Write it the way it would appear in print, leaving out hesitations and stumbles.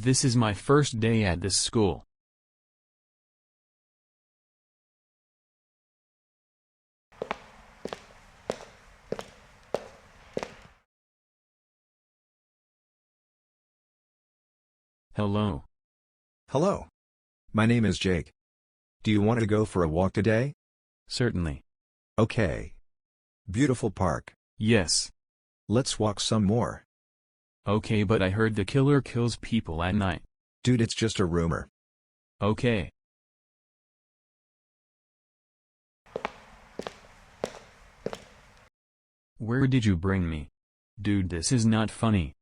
This is my first day at this school. Hello. Hello. My name is Jake. Do you want to go for a walk today? Certainly. Okay. Beautiful park. Yes. Let's walk some more. Okay, but I heard the killer kills people at night. Dude, it's just a rumor. Okay. Where did you bring me? Dude, this is not funny.